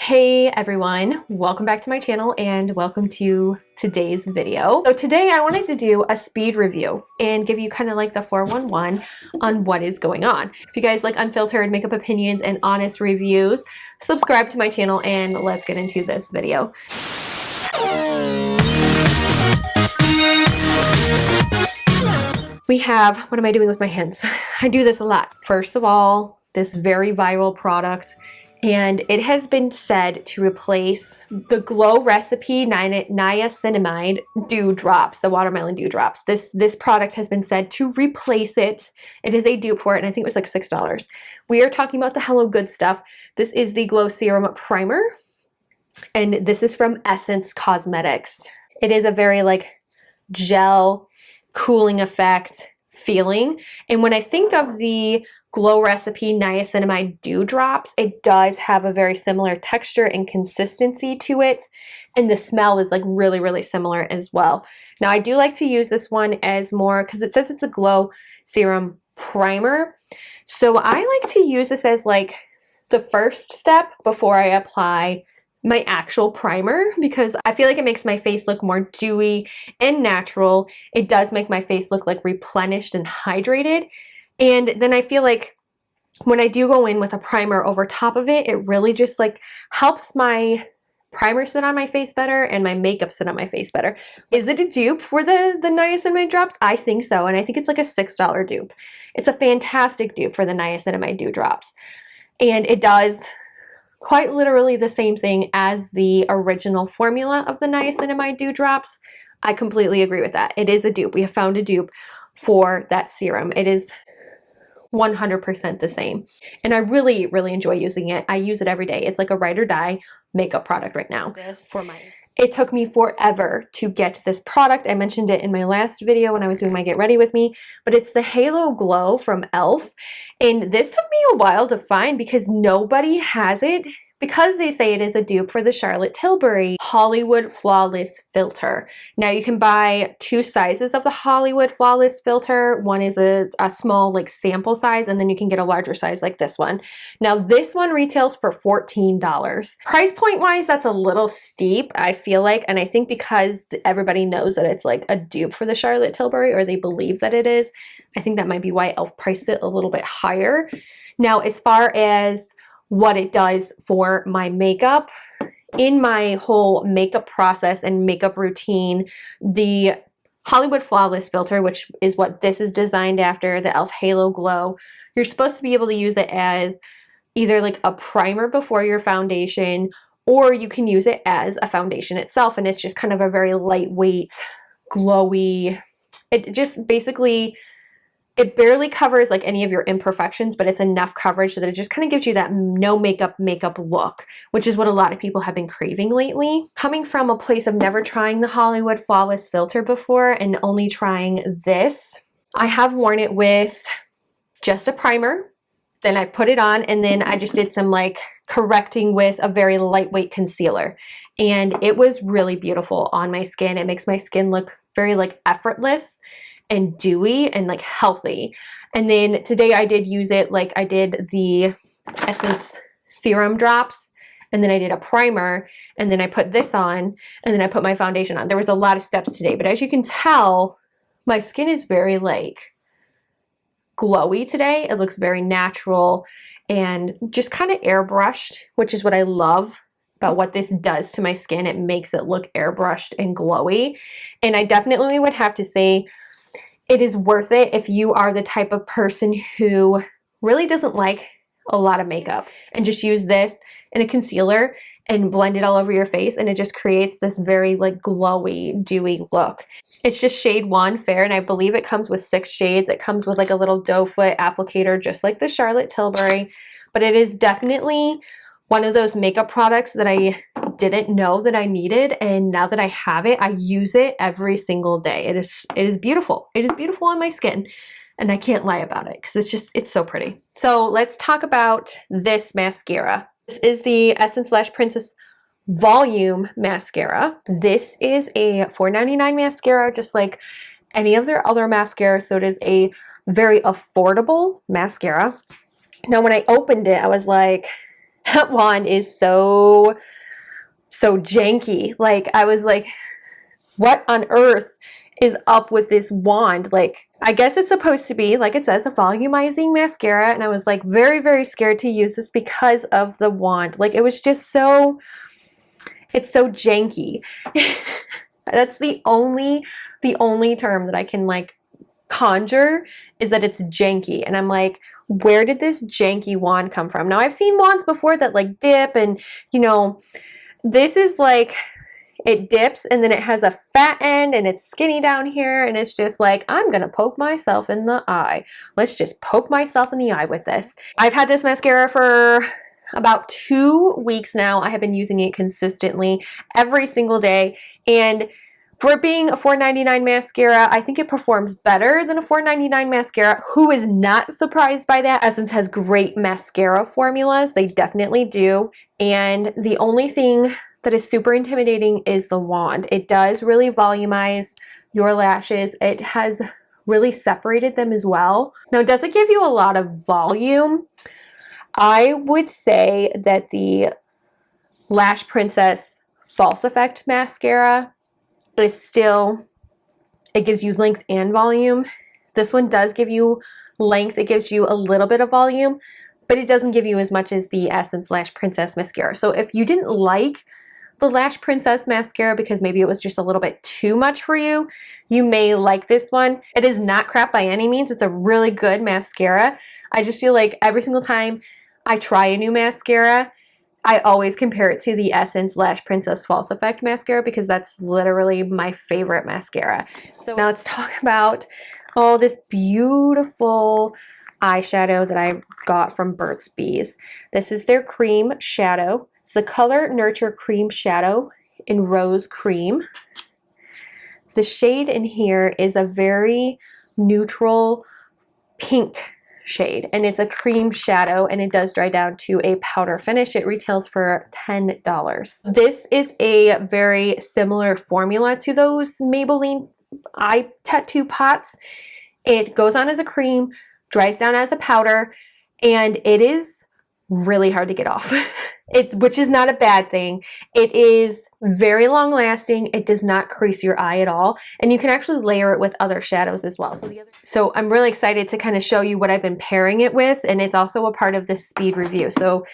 Hey everyone, welcome back to my channel and welcome to today's video. So today I wanted to do a speed review and give you kind of like the 411 on what is going on. If you guys like unfiltered makeup opinions and honest reviews, subscribe to my channel and let's get into this video. We have, what am I doing with my hands? I do this a lot. First of all, this very viral product, and it has been said to replace the Glow Recipe Niacinamide Dew Drops, the watermelon dew drops. This product has been said to replace it. It is a dupe for it, and I think it was like $6. We are talking about the Hello Good stuff. This is the Glow Serum Primer, and this is from Essence Cosmetics. It is a very like gel cooling effect feeling, and when I think of the Glow Recipe Niacinamide Dew Drops, it does have a very similar texture and consistency to it, and the smell is like really similar as well. Now I do like to use this one as more, because it says it's a Glow Serum Primer, so I like to use this as like the first step before I apply my actual primer, because I feel like it makes my face look more dewy and natural. It does make my face look like replenished and hydrated. And then I feel like when I do go in with a primer over top of it, it really just like helps my primer sit on my face better and my makeup sit on my face better. Is it a dupe for the Niacinamide drops? I think so, and I think it's like a $6 dupe. It's a fantastic dupe for the Niacinamide Dew Drops. And it does quite literally the same thing as the original formula of the Niacinamide Dew Drops. I completely agree with that. It is a dupe. We have found a dupe for that serum. It is 100% the same. And I really enjoy using it. I use it every day. It's like a ride or die makeup product right now. It took me forever to get this product. I mentioned it in my last video when I was doing my Get Ready With Me, but it's the Halo Glow from e.l.f. And this took me a while to find because nobody has it, because they say it is a dupe for the Charlotte Tilbury Hollywood Flawless Filter. Now you can buy two sizes of the Hollywood Flawless Filter. One is a small like sample size, and then you can get a larger size like this one. Now this one retails for $14. Price point wise, that's a little steep, I feel like, and I think because everybody knows that it's like a dupe for the Charlotte Tilbury, or they believe that it is, I think that might be why e.l.f. priced it a little bit higher. Now as far as what it does for my makeup, in my whole makeup process and makeup routine, the Hollywood Flawless Filter, which is what this is designed after, the e.l.f. Halo Glow, you're supposed to be able to use it as either like a primer before your foundation, or you can use it as a foundation itself, and it's just kind of a very lightweight, glowy, it just basically, it barely covers like any of your imperfections, but it's enough coverage so that it just kind of gives you that no makeup look, which is what a lot of people have been craving lately. Coming from a place of never trying the Hollywood Flawless Filter before and only trying this, I have worn it with just a primer, then I put it on, and then I just did some like correcting with a very lightweight concealer. And it was really beautiful on my skin. It makes my skin look very like effortless and dewy and like healthy. And then today I did use it, like I did the Essence Serum drops, and then I did a primer, and then I put this on, and then I put my foundation on. There was a lot of steps today, but as you can tell, my skin is very like glowy today. It looks very natural and just kind of airbrushed, which is what I love about what this does to my skin. It makes it look airbrushed and glowy. And I definitely would have to say it is worth it if you are the type of person who really doesn't like a lot of makeup, and just use this in a concealer and blend it all over your face, and it just creates this very like glowy, dewy look. It's just shade 1 Fair, and I believe it comes with 6 shades. It comes with like a little doe foot applicator, just like the Charlotte Tilbury, but it is definitely one of those makeup products that I didn't know that I needed, and now that I have it, I use it every single day. It is beautiful. It is beautiful on my skin, and I can't lie about it because it's so pretty. So let's talk about this mascara. This is the Essence Lash Princess Volume Mascara. This is a $4.99 mascara, just like any of their other mascaras, so it is a very affordable mascara. Now when I opened it, I was like, That wand is so janky. Like, I was like, what on earth is up with this wand? Like, I guess it's supposed to be, like it says, a volumizing mascara, and I was like very, very scared to use this because of the wand. Like, it was just so, it's so janky. That's the only term that I can like conjure, is that it's janky. And I'm like, where did this janky wand come from? Now, I've seen wands before that like dip, and you know, this is like, it dips and then it has a fat end and it's skinny down here, and it's just like, I'm gonna poke myself in the eye. Let's just poke myself in the eye with this. I've had this mascara for about 2 weeks now. I have been using it consistently every single day, and for it being a $4.99 mascara, I think it performs better than a $4.99 mascara. Who is not surprised by that? Essence has great mascara formulas. They definitely do. And the only thing that is super intimidating is the wand. It does really volumize your lashes. It has really separated them as well. Now, does it give you a lot of volume? I would say that the Lash Princess False Effect Mascara is still, it gives you length and volume. This one does give you length. It gives you a little bit of volume, but it doesn't give you as much as the Essence Lash Princess Mascara. So if you didn't like the Lash Princess Mascara because maybe it was just a little bit too much for you, you may like this one. It is not crap by any means. It's a really good mascara. I just feel like every single time I try a new mascara, I always compare it to the Essence Lash Princess False Effect Mascara because that's literally my favorite mascara. So now let's talk about all this beautiful eyeshadow that I got from Burt's Bees. This is their cream shadow. It's the Color Nurture Cream Shadow in Rose Cream. The shade in here is a very neutral pink shade, and it's a cream shadow, and it does dry down to a powder finish. It retails for $10. This is a very similar formula to those Maybelline eye tattoo pots. It goes on as a cream, dries down as a powder, and it is really hard to get off. Which is not a bad thing. It is very long lasting. It does not crease your eye at all. And you can actually layer it with other shadows as well. So I'm really excited to kind of show you what I've been pairing it with. And it's also a part of this speed review. So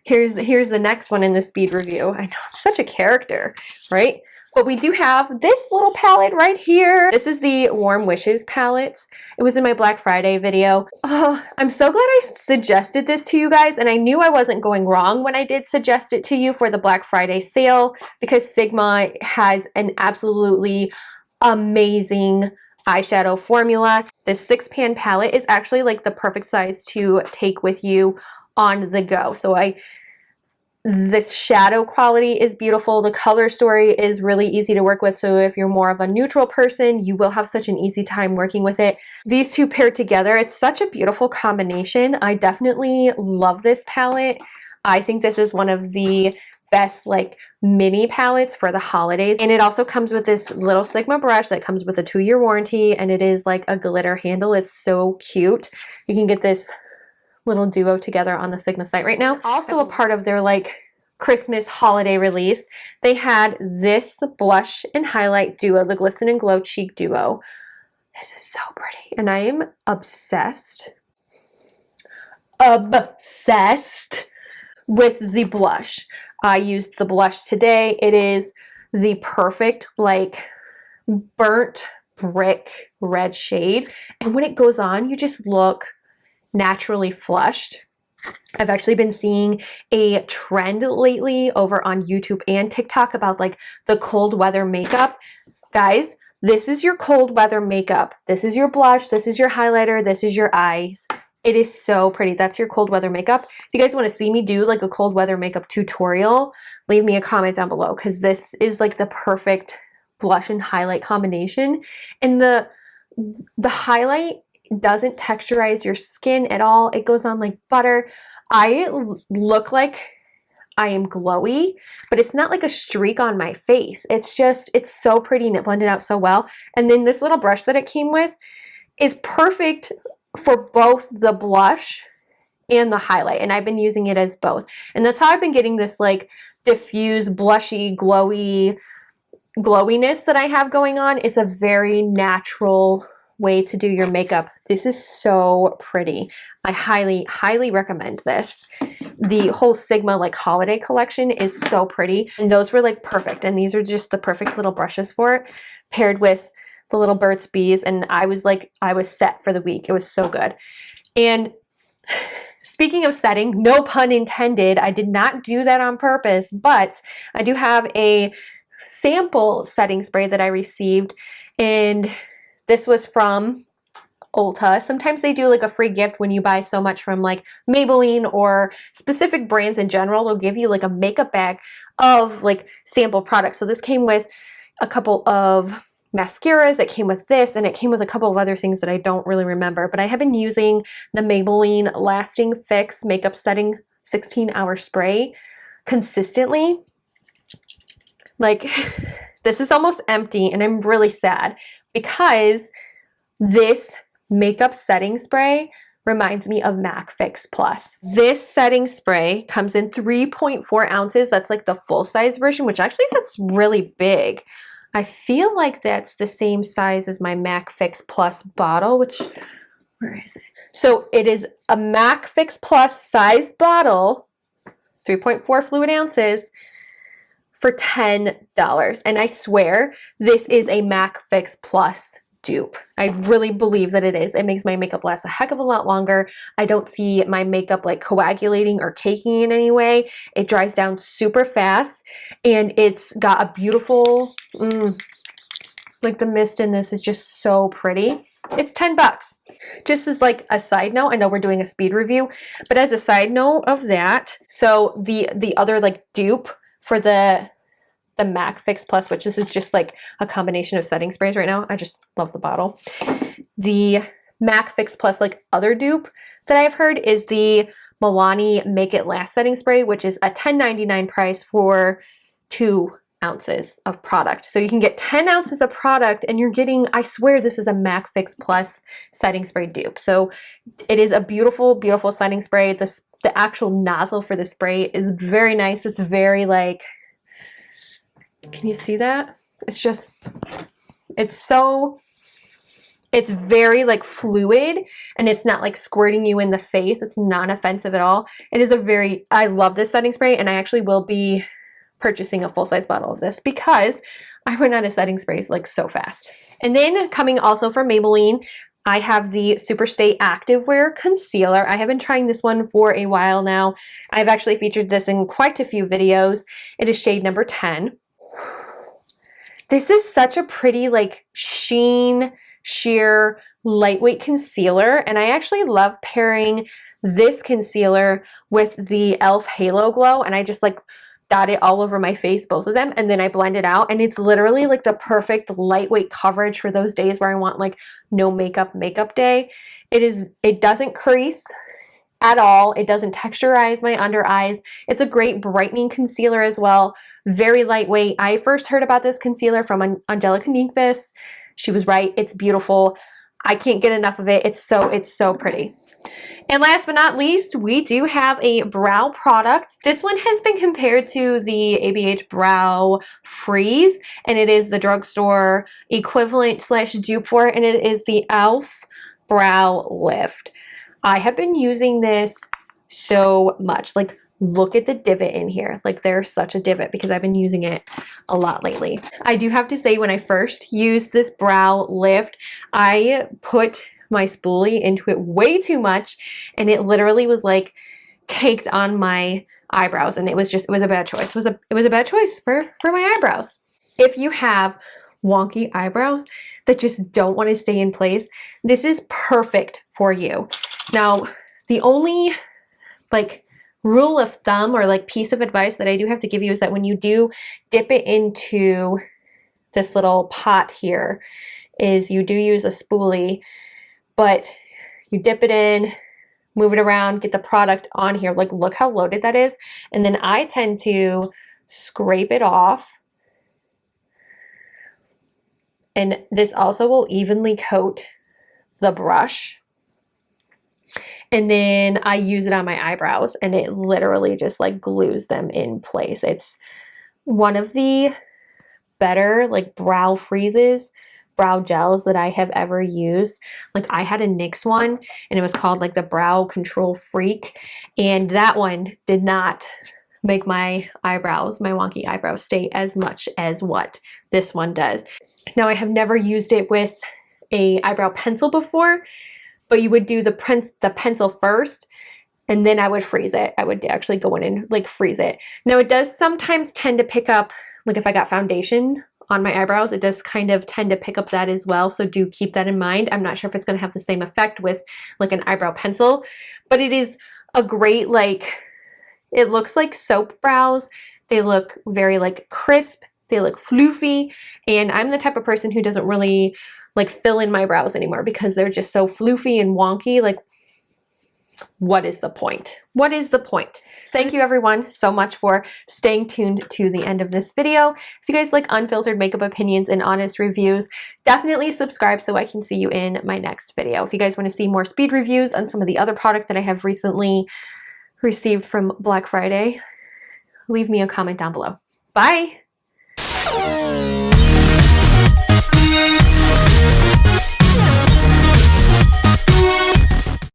here's the next one in the speed review. I know, I'm such a character, right? But we do have this little palette right here. This is the Warm Wishes palette. It was in my Black Friday video. Oh, I'm so glad I suggested this to you guys, and I knew I wasn't going wrong when I did suggest it to you for the Black Friday sale, because Sigma has an absolutely amazing eyeshadow formula. This 6-pan palette is actually like the perfect size to take with you on the go. So this shadow quality is beautiful. The color story is really easy to work with. So if you're more of a neutral person, you will have such an easy time working with it. These two paired together, it's such a beautiful combination. I definitely love this palette. I think this is one of the best like mini palettes for the holidays. And it also comes with this little Sigma brush that comes with a 2-year warranty, and it is like a glitter handle. It's so cute. You can get this little duo together on the Sigma site right now. Also a part of their like Christmas holiday release, they had this blush and highlight duo, the Glisten and Glow Cheek Duo. This is so pretty, and I am obsessed with the blush. I used the blush today. It is the perfect like burnt brick red shade, and when it goes on, you just look naturally flushed. I've actually been seeing a trend lately over on YouTube and TikTok about like the cold weather makeup. Guys, this is your cold weather makeup. This is your blush. This is your highlighter. This is your eyes. It is so pretty. That's your cold weather makeup. If you guys want to see me do like a cold weather makeup tutorial, leave me a comment down below, because this is like the perfect blush and highlight combination. And the highlight doesn't texturize your skin at all. It goes on like butter. I look like I am glowy, but it's not like a streak on my face. It's just, it's so pretty, and it blended out so well. And then this little brush that it came with is perfect for both the blush and the highlight, and I've been using it as both. And that's how I've been getting this like diffuse, blushy, glowiness that I have going on. It's a very natural way to do your makeup. This is so pretty. I highly recommend this. The whole Sigma like holiday collection is so pretty, and those were like perfect, and these are just the perfect little brushes for it, paired with the little Burt's Bees, and I was set for the week. It was so good. And speaking of setting, no pun intended, I did not do that on purpose, but I do have a sample setting spray that I received, and this was from Ulta. Sometimes they do like a free gift when you buy so much from like Maybelline or specific brands in general. They'll give you like a makeup bag of like sample products. So this came with a couple of mascaras, it came with this, and it came with a couple of other things that I don't really remember. But I have been using the Maybelline Lasting Fix Makeup Setting 16-hour spray consistently. Like, this is almost empty, and I'm really sad because this makeup setting spray reminds me of MAC Fix Plus. This setting spray comes in 3.4 ounces. That's like the full size version, which actually that's really big. I feel like that's the same size as my MAC Fix Plus bottle, which, where is it? So it is a MAC Fix Plus sized bottle, 3.4 fluid ounces, for $10. And I swear this is a MAC Fix Plus dupe. I really believe that it is. It makes my makeup last a heck of a lot longer. I don't see my makeup like coagulating or caking in any way. It dries down super fast, and it's got a beautiful, like the mist in this is just so pretty. It's $10. Just as like a side note, I know we're doing a speed review, but as a side note of that, so the other like dupe for the MAC Fix Plus, which this is just like a combination of setting sprays right now. I just love the bottle. The MAC Fix Plus like other dupe that I've heard is the Milani Make It Last setting spray, which is a $10.99 price for 2 ounces of product. So you can get 10 ounces of product, and you're getting, I swear this is a MAC Fix Plus setting spray dupe. So it is a beautiful, beautiful setting spray. The actual nozzle for the spray is very nice. It's very like, can you see that? It's just, it's very like fluid, and it's not like squirting you in the face. It's non-offensive at all. It is I love this setting spray, and I actually will be purchasing a full-size bottle of this because I run out of setting sprays like so fast. And then coming also from Maybelline, I have the Superstay Activewear Concealer. I have been trying this one for a while now. I've actually featured this in quite a few videos. It is shade number 10. This is such a pretty like sheen, sheer, lightweight concealer, and I actually love pairing this concealer with the e.l.f. Halo Glow, and I just like dot it all over my face, both of them, and then I blend it out, and it's literally like the perfect lightweight coverage for those days where I want like no makeup day. It doesn't crease at all. It doesn't texturize my under eyes. It's a great brightening concealer as well. Very lightweight. I first heard about this concealer from Angelica Nyqvist. She was right. It's beautiful. I can't get enough of it. It's so pretty. And last but not least, we do have a brow product. This one has been compared to the ABH Brow Freeze, and it is the drugstore equivalent / dupe for it, and it is the e.l.f. Brow Lift. I have been using this so much. Like, look at the divot in here. Like, there's such a divot because I've been using it a lot lately. I do have to say, when I first used this brow lift, I put my spoolie into it way too much, and it literally was like caked on my eyebrows, and it was a bad choice. It was a bad choice for my eyebrows. If you have wonky eyebrows that just don't want to stay in place, this is perfect for you. Now, the only like rule of thumb or like piece of advice that I do have to give you is that when you do dip it into this little pot here, is you do use a spoolie, but you dip it in, move it around, get the product on here. Like, look how loaded that is. And then I tend to scrape it off. And this also will evenly coat the brush. And then I use it on my eyebrows and it literally just like glues them in place. It's one of the better like brow freezes, brow gels that I have ever used. Like I had a NYX one and it was called like the Brow Control Freak, and that one did not make my eyebrows, my wonky eyebrows, stay as much as what this one does. Now I have never used it with a eyebrow pencil before, but you would do the pencil first and then I would freeze it. I would actually go in and like freeze it. Now it does sometimes tend to pick up, like if I got foundation on my eyebrows, it does kind of tend to pick up that as well. So do keep that in mind. I'm not sure if it's going to have the same effect with like an eyebrow pencil, but it is a great, like, it looks like soap brows. They look very like crisp. They look floofy. And I'm the type of person who doesn't really like fill in my brows anymore because they're just so floofy and wonky. Like, what is the point? What is the point? Thank you everyone so much for staying tuned to the end of this video. If you guys like unfiltered makeup opinions and honest reviews, definitely subscribe so I can see you in my next video. If you guys want to see more speed reviews on some of the other products that I have recently received from Black Friday, leave me a comment down below. Bye!